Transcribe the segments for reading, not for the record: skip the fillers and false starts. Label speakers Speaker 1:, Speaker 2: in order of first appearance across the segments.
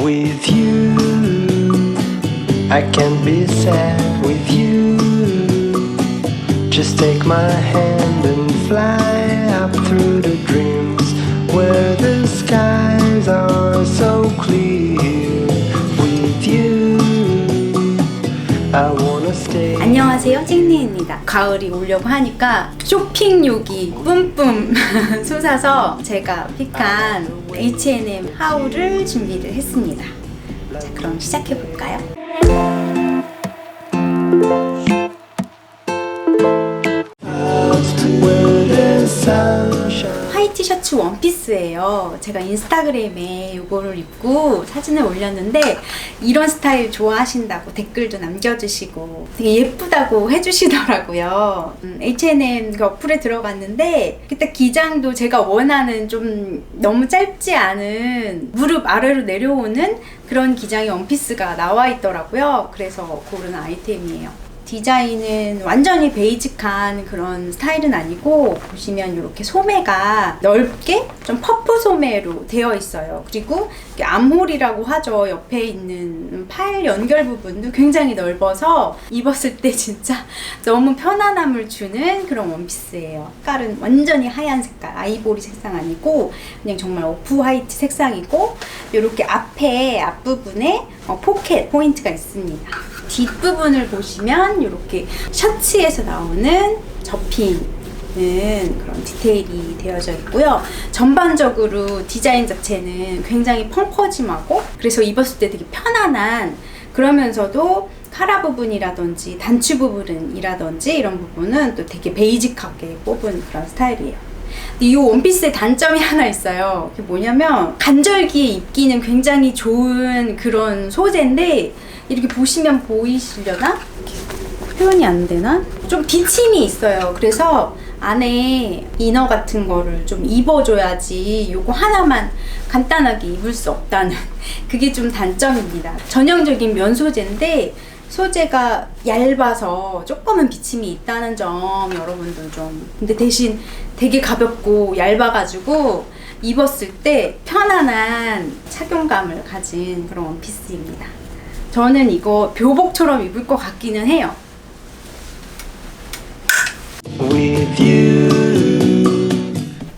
Speaker 1: With you, I can't be sad with you. Just take my hand and fly up through the dreams where the skies are so clear. With you, I wanna stay.
Speaker 2: 안녕하세요, 찡니입니다. 가을이 오려고 하니까 쇼핑욕이 뿜뿜 솟아서 제가 픽한 H&M 하울을 준비를 했습니다. 자, 그럼 시작해볼까요? 화이트 셔츠 원피스예요. 제가 인스타그램에 이거를 입고 사진을 올렸는데 이런 스타일 좋아하신다고 댓글도 남겨주시고 되게 예쁘다고 해주시더라고요. H&M 그 어플에 들어갔는데 그때 기장도 제가 원하는 좀 너무 짧지 않은 무릎 아래로 내려오는 그런 기장의 원피스가 나와 있더라고요. 그래서 고른 아이템이에요. 디자인은 완전히 베이직한 그런 스타일은 아니고 보시면 이렇게 소매가 넓게 좀 퍼프 소매로 되어 있어요. 그리고 암홀이라고 하죠. 옆에 있는 팔 연결 부분도 굉장히 넓어서 입었을 때 진짜 너무 편안함을 주는 그런 원피스예요. 색깔은 완전히 하얀 색깔, 아이보리 색상 아니고 그냥 정말 오프 화이트 색상이고 이렇게 앞부분에 포켓 포인트가 있습니다. 뒷부분을 보시면 이렇게 셔츠에서 나오는 접히는 그런 디테일이 되어져 있고요. 전반적으로 디자인 자체는 굉장히 펑퍼짐하고 그래서 입었을 때 되게 편안한, 그러면서도 카라 부분이라든지 단추 부분이라든지 이런 부분은 또 되게 베이직하게 뽑은 그런 스타일이에요. 근데 이 원피스의 단점이 하나 있어요. 그게 뭐냐면 간절기에 입기는 굉장히 좋은 그런 소재인데 이렇게 보시면 보이시려나? 표현이 안 되나? 좀 비침이 있어요. 그래서 안에 이너 같은 거를 좀 입어줘야지 요거 하나만 간단하게 입을 수 없다는 그게 좀 단점입니다. 전형적인 면 소재인데 소재가 얇아서 조금은 비침이 있다는 점 여러분들 좀, 근데 대신 되게 가볍고 얇아가지고 입었을 때 편안한 착용감을 가진 그런 원피스입니다. 저는 이거 교복처럼 입을 것 같기는 해요.
Speaker 1: With you.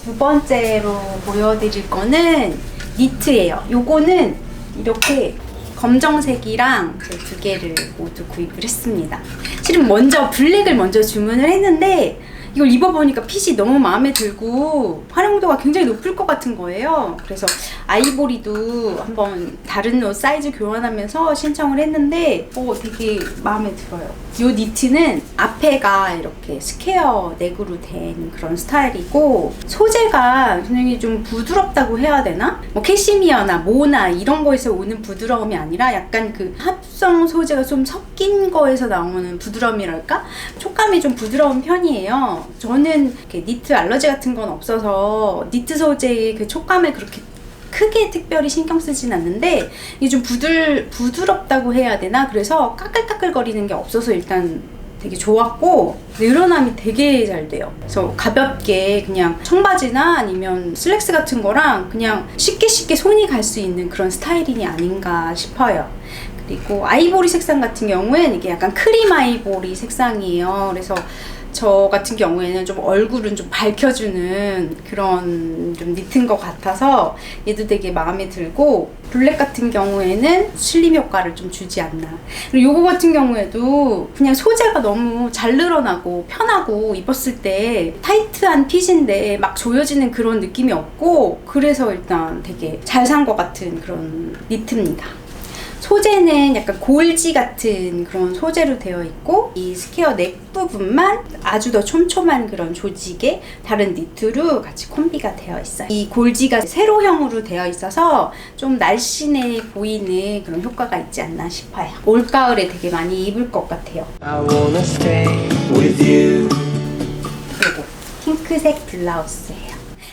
Speaker 2: 두 번째로 보여드릴 거는 니트예요. 요거는 이렇게 검정색이랑 두 개를 모두 구입을 했습니다. 실은 먼저 블랙을 먼저 주문을 했는데 이걸 입어보니까 핏이 너무 마음에 들고 활용도가 굉장히 높을 것 같은 거예요. 그래서 아이보리도 한번 다른 옷 사이즈 교환하면서 신청을 했는데 되게 마음에 들어요. 이 니트는 앞에가 이렇게 스퀘어 넥으로 된 그런 스타일이고 소재가 굉장히 좀 부드럽다고 해야 되나? 뭐 캐시미어나 모나 이런 거에서 오는 부드러움이 아니라 약간 그 합성 소재가 좀 섞인 거에서 나오는 부드러움이랄까? 촉감이 좀 부드러운 편이에요. 저는 니트 알러지 같은 건 없어서 니트 소재의 그 촉감을 그렇게 크게 특별히 신경 쓰진 않는데 이게 좀 부드럽다고 해야 되나? 그래서 까끌까끌거리는 게 없어서 일단 되게 좋았고 늘어남이 되게 잘 돼요. 그래서 가볍게 그냥 청바지나 아니면 슬랙스 같은 거랑 그냥 쉽게 손이 갈 수 있는 그런 스타일이 아닌가 싶어요. 그리고 아이보리 색상 같은 경우엔 이게 약간 크림 아이보리 색상이에요. 그래서 저 같은 경우에는 좀 얼굴은 좀 밝혀주는 그런 좀 니트인 것 같아서 얘도 되게 마음에 들고, 블랙 같은 경우에는 슬림 효과를 좀 주지 않나. 그리고 요거 같은 경우에도 그냥 소재가 너무 잘 늘어나고 편하고 입었을 때 타이트한 핏인데 막 조여지는 그런 느낌이 없고 그래서 일단 되게 잘 산 것 같은 그런 니트입니다. 소재는 약간 골지 같은 그런 소재로 되어 있고 이 스퀘어 넥 부분만 아주 더 촘촘한 그런 조직의 다른 니트로 같이 콤비가 되어 있어요. 이 골지가 세로형으로 되어 있어서 좀 날씬해 보이는 그런 효과가 있지 않나 싶어요. 올가을에 되게 많이 입을 것 같아요.
Speaker 1: I wanna stay with you.
Speaker 2: 그리고 핑크색 블라우스예요.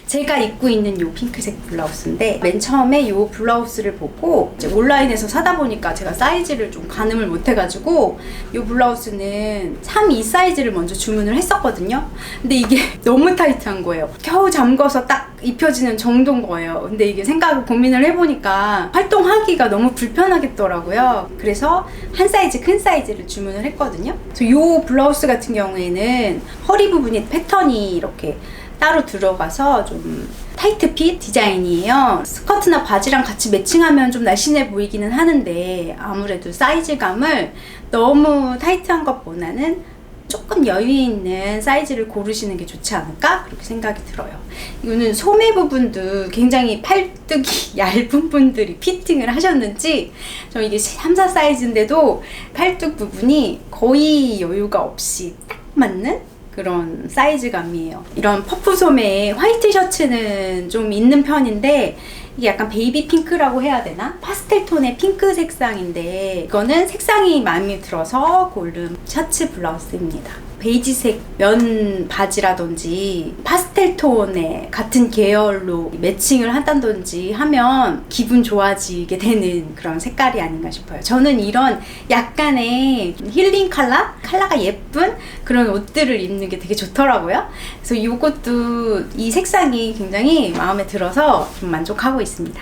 Speaker 2: 제가 입고 있는 요 핑크색 블라우스인데 맨 처음에 요 블라우스를 보고 이제 온라인에서 사다 보니까 제가 사이즈를 좀 가늠을 못 해가지고 요 블라우스는 3, 2 사이즈를 먼저 주문을 했었거든요. 근데 이게 너무 타이트한 거예요. 겨우 잠궈서 딱 입혀지는 정도인 거예요. 근데 이게 고민을 해보니까 활동하기가 너무 불편하겠더라고요. 그래서 한 사이즈 큰 사이즈를 주문을 했거든요. 그래서 요 블라우스 같은 경우에는 허리 부분이 패턴이 이렇게 따로 들어가서 좀 타이트 핏 디자인이에요. 스커트나 바지랑 같이 매칭하면 좀 날씬해 보이기는 하는데 아무래도 사이즈감을 너무 타이트한 것보다는 조금 여유 있는 사이즈를 고르시는 게 좋지 않을까? 그렇게 생각이 들어요. 이거는 소매 부분도 굉장히 팔뚝이 얇은 분들이 피팅을 하셨는지 저 이게 3, 4 사이즈인데도 팔뚝 부분이 거의 여유가 없이 딱 맞는 그런 사이즈감이에요. 이런 퍼프 소매에 화이트 셔츠는 좀 있는 편인데 이게 약간 베이비 핑크라고 해야 되나? 파스텔 톤의 핑크 색상인데 이거는 색상이 마음에 들어서 고른 셔츠 블라우스입니다. 베이지색 면 바지라든지 파스텔 톤의 같은 계열로 매칭을 한다든지 하면 기분 좋아지게 되는 그런 색깔이 아닌가 싶어요. 저는 이런 약간의 힐링 컬러가 예쁜 그런 옷들을 입는 게 되게 좋더라고요. 그래서 이것도 이 색상이 굉장히 마음에 들어서 좀 만족하고 있습니다.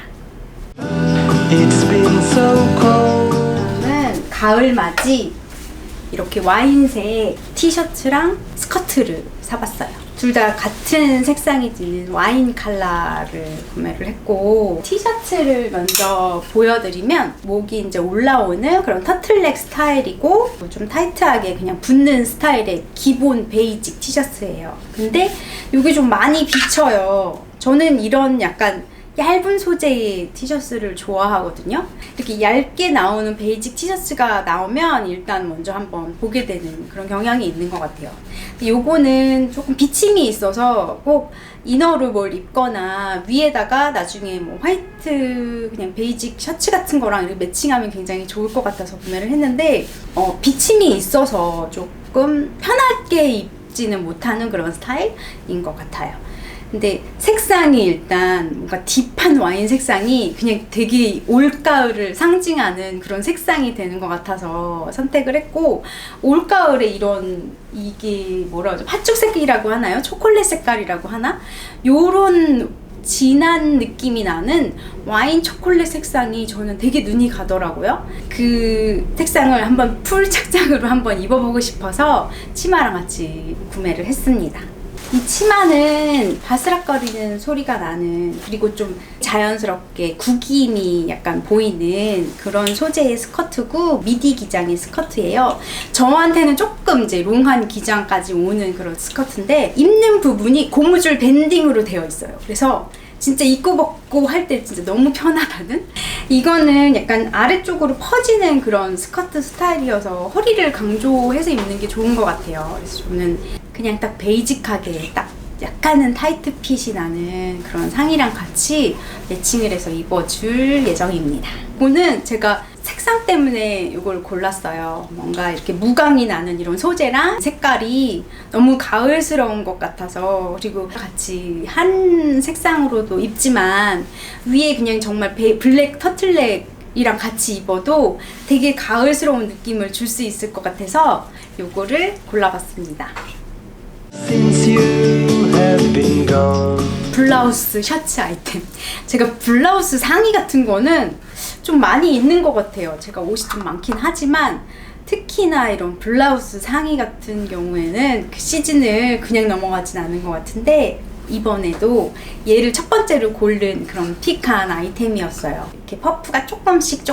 Speaker 1: It's been so cold.
Speaker 2: 저는 가을 맞이 이렇게 와인색 티셔츠랑 스커트를 사봤어요. 둘 다 같은 색상이지만 와인 컬러를 구매를 했고 티셔츠를 먼저 보여드리면 목이 이제 올라오는 그런 터틀넥 스타일이고 좀 타이트하게 그냥 붙는 스타일의 기본 베이직 티셔츠예요. 근데 이게 좀 많이 비쳐요. 저는 이런 약간 얇은 소재의 티셔츠를 좋아하거든요. 이렇게 얇게 나오는 베이직 티셔츠가 나오면 일단 먼저 한번 보게 되는 그런 경향이 있는 것 같아요. 근데 요거는 조금 비침이 있어서 꼭 이너로 뭘 입거나 위에다가 나중에 뭐 화이트 그냥 베이직 셔츠 같은 거랑 이렇게 매칭하면 굉장히 좋을 것 같아서 구매를 했는데 비침이 있어서 조금 편하게 입지는 못하는 그런 스타일인 것 같아요. 근데 색상이 일단 뭔가 딥한 와인 색상이 그냥 되게 올가을을 상징하는 그런 색상이 되는 것 같아서 선택을 했고 올가을에 이게 뭐라 하죠? 팥죽색이라고 하나요? 초콜릿 색깔이라고 하나? 요런 진한 느낌이 나는 와인 초콜릿 색상이 저는 되게 눈이 가더라고요. 그 색상을 한번 풀 착장으로 한번 입어보고 싶어서 치마랑 같이 구매를 했습니다. 이 치마는 바스락거리는 소리가 나는 그리고 좀 자연스럽게 구김이 약간 보이는 그런 소재의 스커트고 미디 기장의 스커트예요. 저한테는 조금 이제 롱한 기장까지 오는 그런 스커트인데 입는 부분이 고무줄 밴딩으로 되어 있어요. 그래서 진짜 입고 벗고 할 때 진짜 너무 편하다는? 이거는 약간 아래쪽으로 퍼지는 그런 스커트 스타일이어서 허리를 강조해서 입는 게 좋은 것 같아요. 그래서 저는 그냥 딱 베이직하게 딱 약간은 타이트 핏이 나는 그런 상의랑 같이 매칭을 해서 입어줄 예정입니다. 이거는 제가 색상 때문에 이걸 골랐어요. 뭔가 이렇게 무광이 나는 이런 소재랑 색깔이 너무 가을스러운 것 같아서 그리고 같이 한 색상으로도 입지만 위에 그냥 정말 블랙 터틀넥 이랑 같이 입어도 되게 가을스러운 느낌을 줄 수 있을 것 같아서 이거를 골라봤습니다.
Speaker 1: Since you have been gone.
Speaker 2: 블라우스 셔츠 아이템. 제가 블라우스 상의 같은 거는 좀 많이 있는 것 같아요. 제가 옷이 좀 많긴 하지만 특히나 이런 블라우스 상의 같은 경우에는 그 시즌을 그냥 넘어가진 않은 것 같은데 이번에도 얘를 첫 번째로 고른 그런 픽한 아이템이었어요. 이렇게 퍼프가 조금씩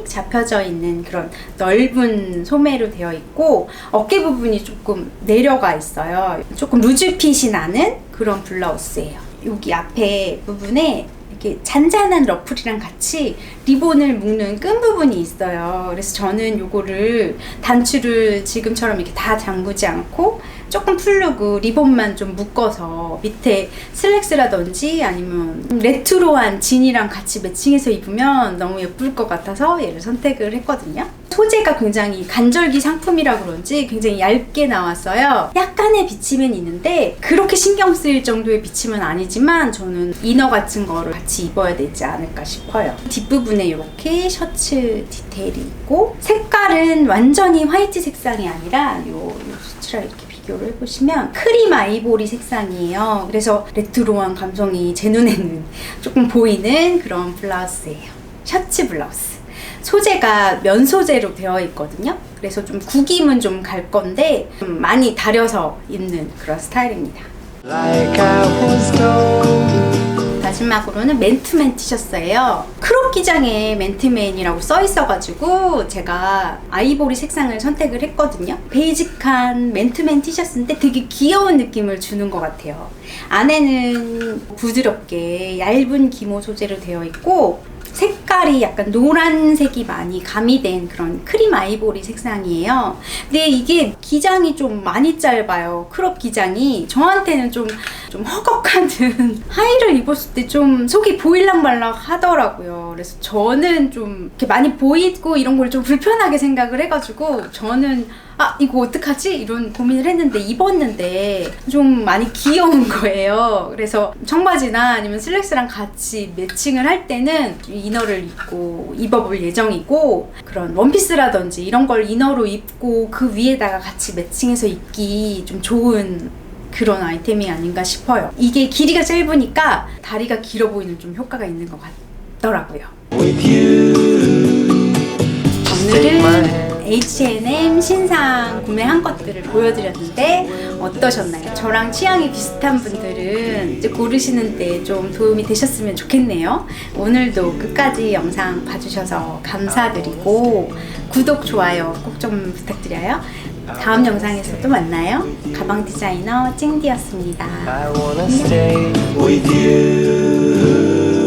Speaker 2: 잡혀져 있는 그런 넓은 소매로 되어 있고 어깨 부분이 조금 내려가 있어요. 조금 루즈 핏이 나는 그런 블라우스예요. 여기 앞에 부분에 이렇게 잔잔한 러플이랑 같이 리본을 묶는 끈 부분이 있어요. 그래서 저는 요거를 단추를 지금처럼 이렇게 다 잠그지 않고 조금 풀르고 리본만 좀 묶어서 밑에 슬랙스라든지 아니면 레트로한 진이랑 같이 매칭해서 입으면 너무 예쁠 것 같아서 얘를 선택을 했거든요. 소재가 굉장히 간절기 상품이라 그런지 굉장히 얇게 나왔어요. 약간의 비침은 있는데 그렇게 신경 쓰일 정도의 비침은 아니지만 저는 이너 같은 거를 같이 입어야 되지 않을까 싶어요. 뒷부분에 이렇게 셔츠 디테일이 있고 색깔은 완전히 화이트 색상이 아니라 요 수트랑 이렇게 비교를 해보시면 크림 아이보리 색상이에요. 그래서 레트로한 감성이 제 눈에는 조금 보이는 그런 블라우스예요. 셔츠 블라우스. 소재가 면 소재로 되어 있거든요. 그래서 좀 구김은 좀 갈 건데 좀 많이 다려서 입는 그런 스타일입니다.
Speaker 1: like I was told.
Speaker 2: 마지막으로는 맨투맨 티셔츠예요. 크롭 기장에 맨투맨이라고 써 있어가지고 제가 아이보리 색상을 선택을 했거든요. 베이직한 맨투맨 티셔츠인데 되게 귀여운 느낌을 주는 것 같아요. 안에는 부드럽게 얇은 기모 소재로 되어 있고 색깔이 약간 노란색이 많이 가미된 그런 크림 아이보리 색상이에요. 근데 이게 기장이 좀 많이 짧아요. 크롭 기장이. 저한테는 좀 허걱하는 하의를 입었을 때 좀 속이 보일락말락 하더라고요. 그래서 저는 좀 이렇게 많이 보이고 이런 걸 좀 불편하게 생각을 해가지고 저는 이거 어떡하지? 이런 고민을 했는데 입었는데 좀 많이 귀여운 거예요. 그래서 청바지나 아니면 슬랙스랑 같이 매칭을 할 때는 이너를 입어볼 예정이고 그런 원피스라든지 이런 걸 이너로 입고 그 위에다가 같이 매칭해서 입기 좀 좋은 그런 아이템이 아닌가 싶어요. 이게 길이가 짧으니까 다리가 길어 보이는 좀 효과가 있는 것 같더라고요.
Speaker 1: With you, take my
Speaker 2: 오늘은
Speaker 1: hand.
Speaker 2: H&M 신상 구매한 것들을 보여드렸는데 어떠셨나요? 저랑 취향이 비슷한 분들은 이제 고르시는데 좀 도움이 되셨으면 좋겠네요. 오늘도 끝까지 영상 봐주셔서 감사드리고 구독, 좋아요 꼭 좀 부탁드려요. 다음 영상에서 또 만나요. 가방 디자이너 찡디였습니다.
Speaker 1: I wanna stay with you.